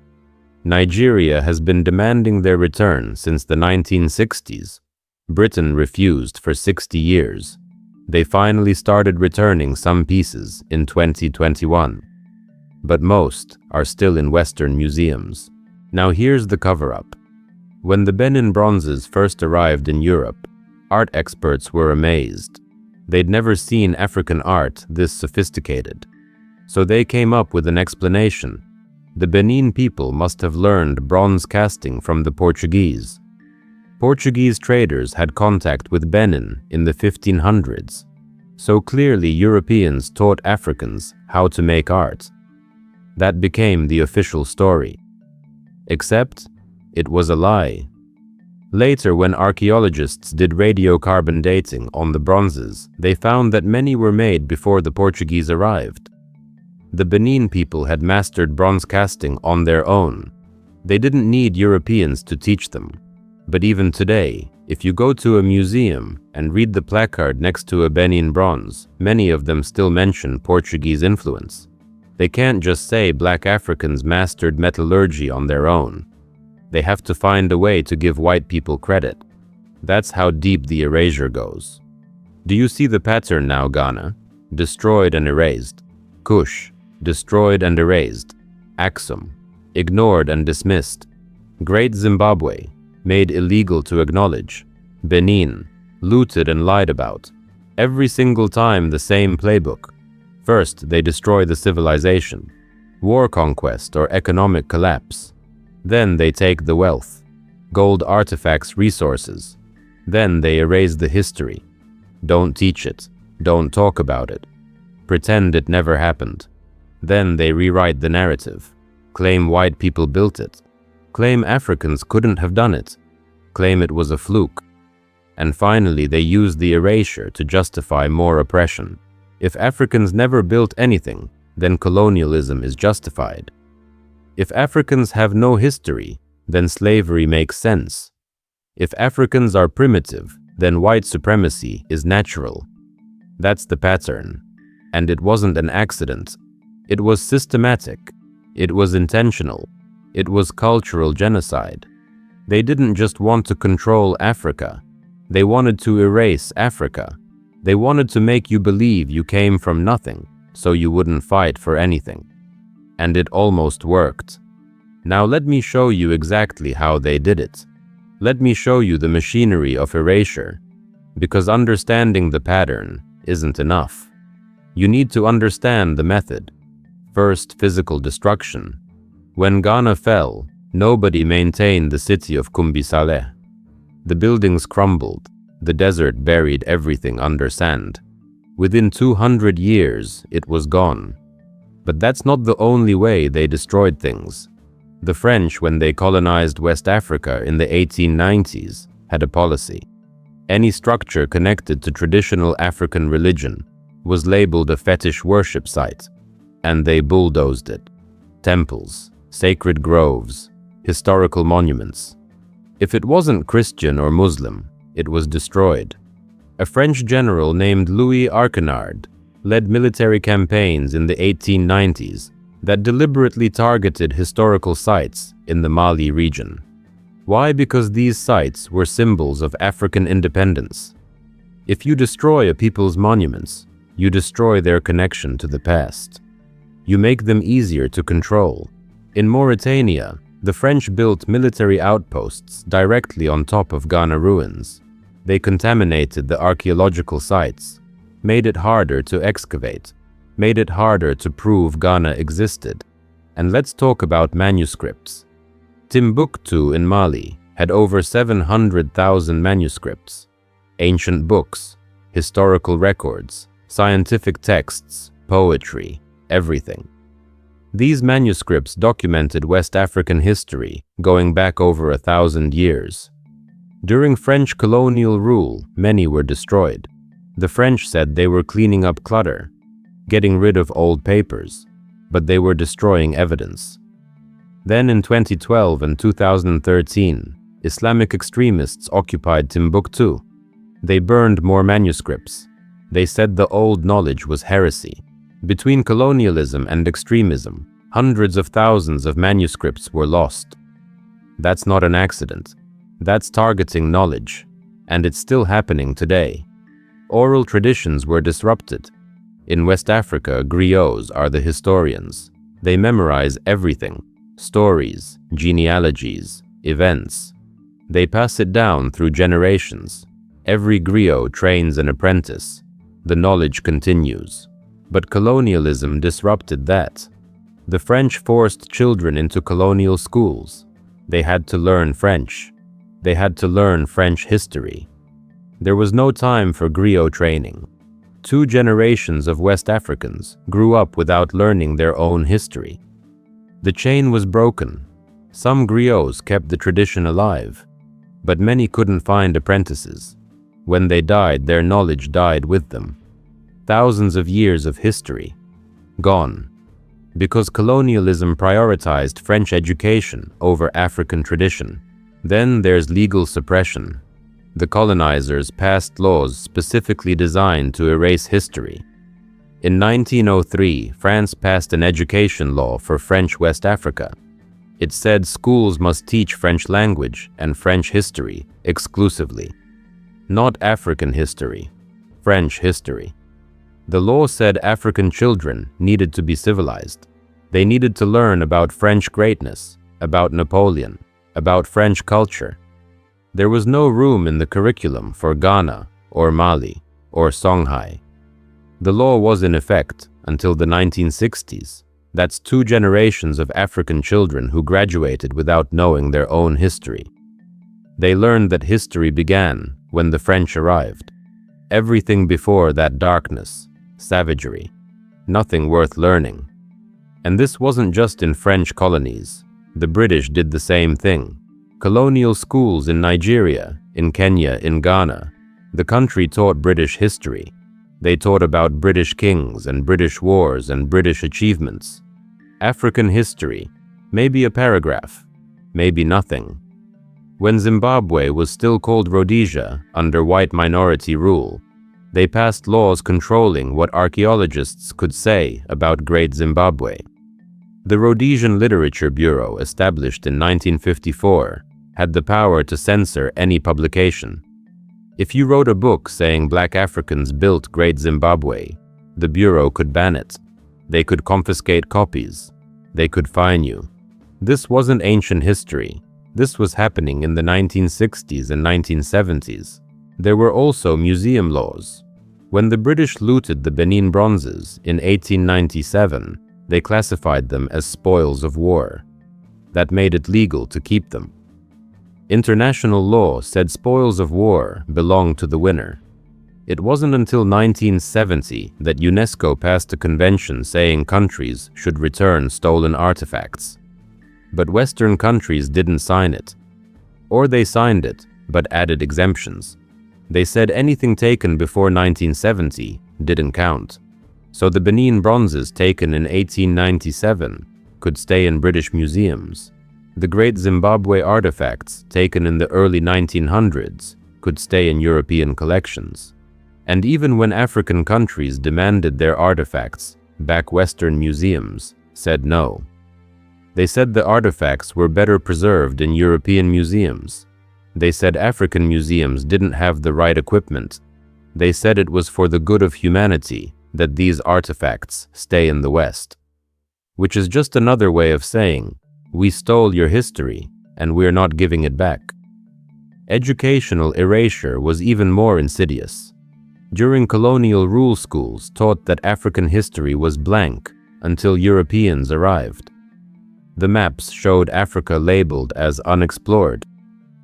A: Nigeria has been demanding their return since the 1960s. Britain refused for 60 years. They finally started returning some pieces in 2021. But most are still in Western museums. Now here's the cover-up. When the Benin bronzes first arrived in Europe, art experts were amazed. They'd never seen African art this sophisticated. So they came up with an explanation. The Benin people must have learned bronze casting from the Portuguese. Portuguese traders had contact with Benin in the 1500s. So clearly Europeans taught Africans how to make art. That became the official story. Except, it was a lie. Later, when archaeologists did radiocarbon dating on the bronzes, they found that many were made before the Portuguese arrived. The Benin people had mastered bronze casting on their own. They didn't need Europeans to teach them. But even today, if you go to a museum and read the placard next to a Benin bronze, many of them still mention Portuguese influence. They can't just say Black Africans mastered metallurgy on their own. They have to find a way to give white people credit. That's how deep the erasure goes. Do you see the pattern now, Ghana? Destroyed and erased. Kush, destroyed and erased. Axum, ignored and dismissed. Great Zimbabwe, made illegal to acknowledge. Benin, looted and lied about. Every single time the same playbook. First, they destroy the civilization. War conquest or economic collapse. Then they take the wealth. Gold artifacts, resources. Then they erase the history. Don't teach it. Don't talk about it. Pretend it never happened. Then they rewrite the narrative. Claim white people built it. Claim Africans couldn't have done it. Claim it was a fluke. And finally, they use the erasure to justify more oppression. If Africans never built anything, then colonialism is justified. If Africans have no history, then slavery makes sense. If Africans are primitive, then white supremacy is natural. That's the pattern. And it wasn't an accident. It was systematic. It was intentional. It was cultural genocide. They didn't just want to control Africa. They wanted to erase Africa. They wanted to make you believe you came from nothing, so you wouldn't fight for anything. And it almost worked. Now let me show you exactly how they did it. Let me show you the machinery of erasure, because understanding the pattern isn't enough. You need to understand the method. First, physical destruction. When Ghana fell, nobody maintained the city of Kumbi-Saleh. The buildings crumbled. The desert buried everything under sand. Within 200 years, it was gone. But that's not the only way they destroyed things. The French, when they colonized West Africa in the 1890s, had a policy. Any structure connected to traditional African religion was labeled a fetish worship site, and they bulldozed it. Temples, sacred groves, historical monuments. If it wasn't Christian or Muslim, it was destroyed. A French general named Louis Archenard led military campaigns in the 1890s that deliberately targeted historical sites in the Mali region. Why? Because these sites were symbols of African independence. If you destroy a people's monuments, you destroy their connection to the past. You make them easier to control. In Mauritania, the French built military outposts directly on top of Ghana ruins. They contaminated the archaeological sites, made it harder to excavate, made it harder to prove Ghana existed. And let's talk about manuscripts. Timbuktu in Mali had over 700,000 manuscripts. Ancient books, historical records, scientific texts, poetry, everything. These manuscripts documented West African history going back over 1,000 years. During French colonial rule, many were destroyed. The French said they were cleaning up clutter, getting rid of old papers, but they were destroying evidence. Then in 2012 and 2013, Islamic extremists occupied Timbuktu. They burned more manuscripts. They said the old knowledge was heresy. Between colonialism and extremism, hundreds of thousands of manuscripts were lost. That's not an accident. That's targeting knowledge, and it's still happening today. Oral traditions were disrupted. In West Africa, griots are the historians. They memorize everything: stories, genealogies, events. They pass it down through generations. Every griot trains an apprentice. The knowledge continues. But colonialism disrupted that. The French forced children into colonial schools. They had to learn French. They had to learn French history. There was no time for griot training. 2 generations of West Africans grew up without learning their own history. The chain was broken. Some griots kept the tradition alive, but many couldn't find apprentices. When they died, their knowledge died with them. Thousands of years of history gone, because colonialism prioritized French education over African tradition. Then there's legal suppression. The colonizers passed laws specifically designed to erase history. In 1903, France passed an education law for French West Africa. It said schools must teach French language and French history exclusively. Not African history, French history. The law said African children needed to be civilized. They needed to learn about French greatness, about Napoleon, about French culture. There was no room in the curriculum for Ghana or Mali or Songhai. The law was in effect until the 1960s. That's 2 generations of African children who graduated without knowing their own history. They learned that history began when the French arrived. Everything before that darkness, savagery, nothing worth learning. And this wasn't just in French colonies. The British did the same thing. Colonial schools in Nigeria, in Kenya, in Ghana. The country taught British history. They taught about British kings and British wars and British achievements. African history, maybe a paragraph, maybe nothing. When Zimbabwe was still called Rhodesia under white minority rule, they passed laws controlling what archaeologists could say about Great Zimbabwe. The Rhodesian Literature Bureau, established in 1954, had the power to censor any publication. If you wrote a book saying Black Africans built Great Zimbabwe, the Bureau could ban it. They could confiscate copies. They could fine you. This wasn't ancient history. This was happening in the 1960s and 1970s. There were also museum laws. When the British looted the Benin bronzes in 1897, they classified them as spoils of war. That made it legal to keep them. International law said spoils of war belonged to the winner. It wasn't until 1970 that UNESCO passed a convention saying countries should return stolen artifacts. But Western countries didn't sign it. Or they signed it, but added exemptions. They said anything taken before 1970 didn't count. So the Benin bronzes taken in 1897 could stay in British museums. The Great Zimbabwe artifacts taken in the early 1900s could stay in European collections. And even when African countries demanded their artifacts back, Western museums said no. They said the artifacts were better preserved in European museums. They said African museums didn't have the right equipment. They said it was for the good of humanity that these artifacts stay in the West. Which is just another way of saying, we stole your history and we're not giving it back. Educational erasure was even more insidious. During colonial rule, schools taught that African history was blank until Europeans arrived. The maps showed Africa labeled as unexplored,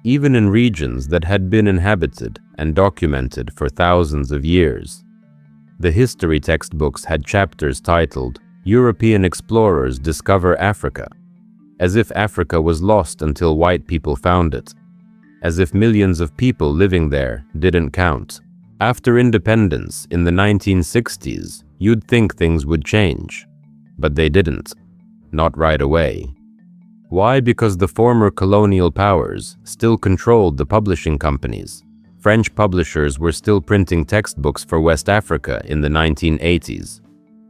A: even in regions that had been inhabited and documented for thousands of years. The history textbooks had chapters titled, "European Explorers Discover Africa," as if Africa was lost until white people found it, as if millions of people living there didn't count. After independence in the 1960s, you'd think things would change, but they didn't. Not right away. Why? Because the former colonial powers still controlled the publishing companies. French publishers were still printing textbooks for West Africa in the 1980s.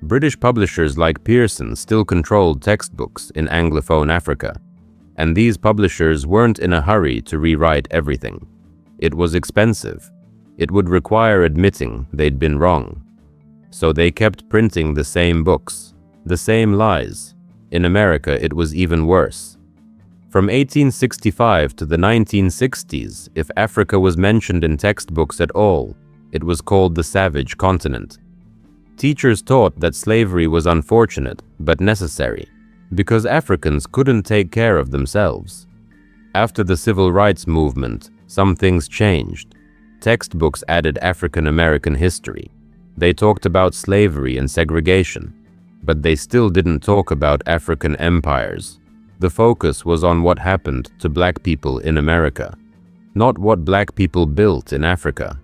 A: British publishers like Pearson still controlled textbooks in Anglophone Africa. And these publishers weren't in a hurry to rewrite everything. It was expensive. It would require admitting they'd been wrong. So they kept printing the same books, the same lies. In America, it was even worse. From 1865 to the 1960s, if Africa was mentioned in textbooks at all, it was called the savage continent. Teachers taught that slavery was unfortunate but necessary, because Africans couldn't take care of themselves. After the civil rights movement, some things changed. Textbooks added African American history. They talked about slavery and segregation, but they still didn't talk about African empires. The focus was on what happened to black people in America, not what black people built in Africa.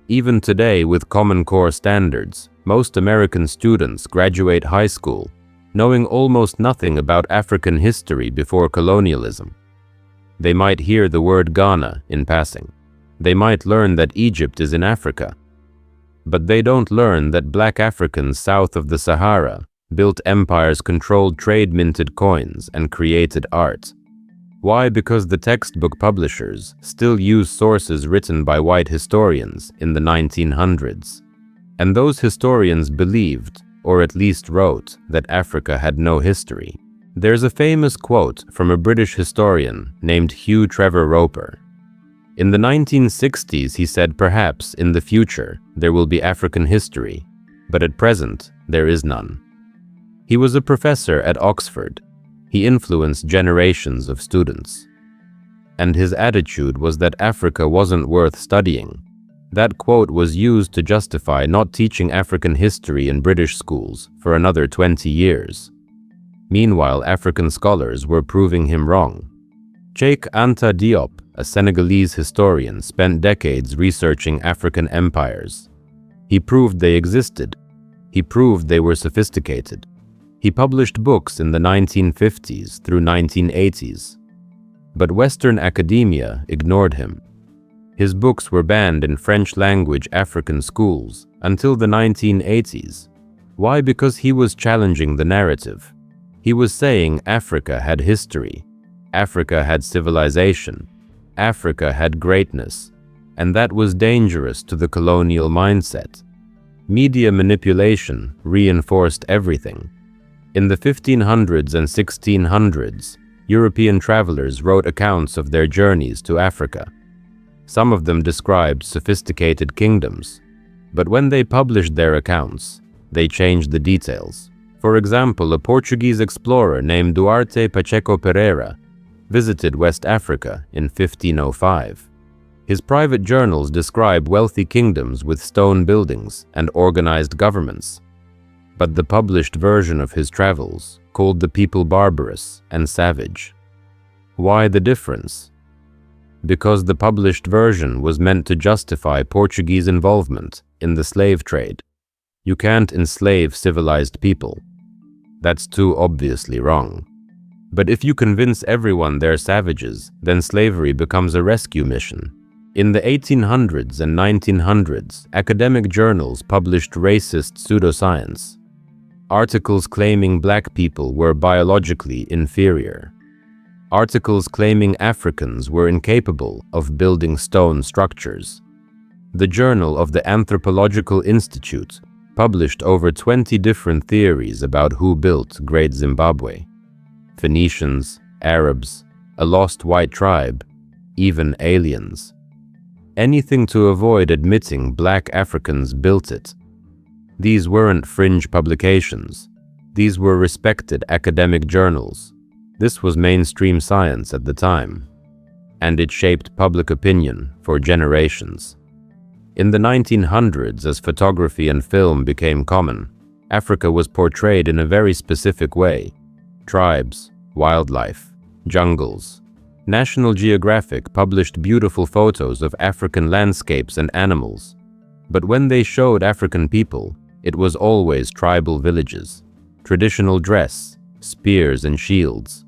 A: Even today, with Common Core standards, most American students graduate high school knowing almost nothing about African history before colonialism. They might hear the word Ghana in passing. They might learn that Egypt is in Africa. But they don't learn that black Africans south of the Sahara built empires, controlled trade, minted coins, and created art. Why? Because the textbook publishers still use sources written by white historians in the 1900s. And those historians believed, or at least wrote, that Africa had no history. There's a famous quote from a British historian named Hugh Trevor Roper. In the 1960s, he said, "Perhaps in the future there will be African history, but at present there is none." He was a professor at Oxford. He influenced generations of students. And his attitude was that Africa wasn't worth studying. That quote was used to justify not teaching African history in British schools for another 20 years. Meanwhile, African scholars were proving him wrong. Cheikh Anta Diop, a Senegalese historian, spent decades researching African empires. He proved they existed. He proved they were sophisticated. He published books in the 1950s through 1980s. But Western academia ignored him. His books were banned in French-language African schools until the 1980s. Why? Because he was challenging the narrative. He was saying Africa had history, Africa had civilization, Africa had greatness, and that was dangerous to the colonial mindset. Media manipulation reinforced everything. In the 1500s and 1600s, European travelers wrote accounts of their journeys to Africa. Some of them described sophisticated kingdoms, but when they published their accounts, they changed the details. For example, a Portuguese explorer named Duarte Pacheco Pereira visited West Africa in 1505. His private journals describe wealthy kingdoms with stone buildings and organized governments. But the published version of his travels called the people barbarous and savage. Why the difference? Because the published version was meant to justify Portuguese involvement in the slave trade. You can't enslave civilized people. That's too obviously wrong. But if you convince everyone they're savages, then slavery becomes a rescue mission. In the 1800s and 1900s, academic journals published racist pseudoscience. Articles claiming black people were biologically inferior. Articles claiming Africans were incapable of building stone structures. The Journal of the Anthropological Institute published over 20 different theories about who built Great Zimbabwe. Phoenicians, Arabs, a lost white tribe, even aliens. Anything to avoid admitting black Africans built it. These weren't fringe publications. These were respected academic journals. This was mainstream science at the time, and it shaped public opinion for generations. In the 1900s, as photography and film became common, Africa was portrayed in a very specific way. Tribes, wildlife, jungles. National Geographic published beautiful photos of African landscapes and animals. But when they showed African people, it was always tribal villages, traditional dress, spears and shields.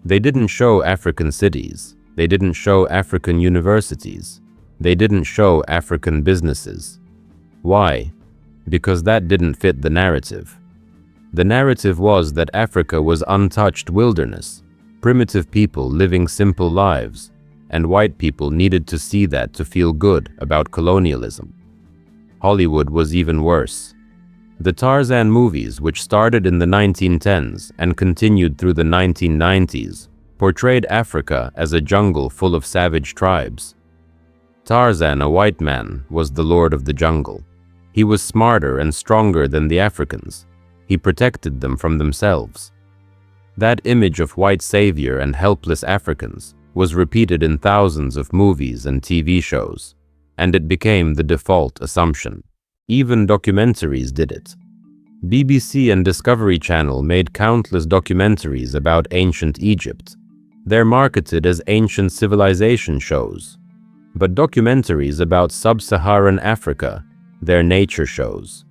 A: They didn't show African cities. They didn't show African universities. They didn't show African businesses. Why? Because that didn't fit the narrative. The narrative was that Africa was untouched wilderness, primitive people living simple lives, and white people needed to see that to feel good about colonialism. Hollywood was even worse. The Tarzan movies, which started in the 1910s and continued through the 1990s, portrayed Africa as a jungle full of savage tribes. Tarzan, a white man, was the lord of the jungle. He was smarter and stronger than the Africans. He protected them from themselves. That image of white savior and helpless Africans was repeated in thousands of movies and TV shows, and it became the default assumption. Even documentaries did it. BBC and Discovery Channel made countless documentaries about ancient Egypt. They're marketed as ancient civilization shows. But documentaries about sub-Saharan Africa, they're nature shows.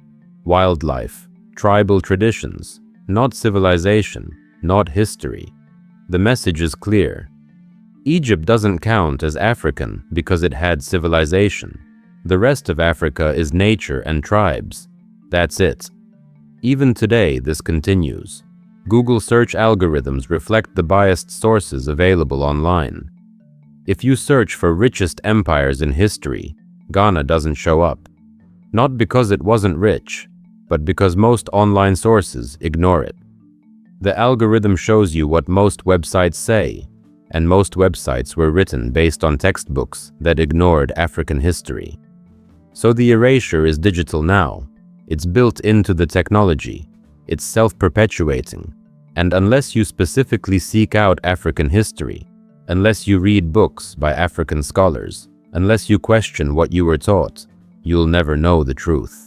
A: Wildlife, tribal traditions, not civilization, not history. The message is clear. Egypt doesn't count as African because it had civilization. The rest of Africa is nature and tribes. That's it. Even today, this continues. Google search algorithms reflect the biased sources available online. If you search for richest empires in history, Ghana doesn't show up. Not because it wasn't rich, but because most online sources ignore it. The algorithm shows you what most websites say, and most websites were written based on textbooks that ignored African history. So the erasure is digital now. It's built into the technology. It's self-perpetuating. And unless you specifically seek out African history, unless you read books by African scholars, unless you question what you were taught, you'll never know the truth.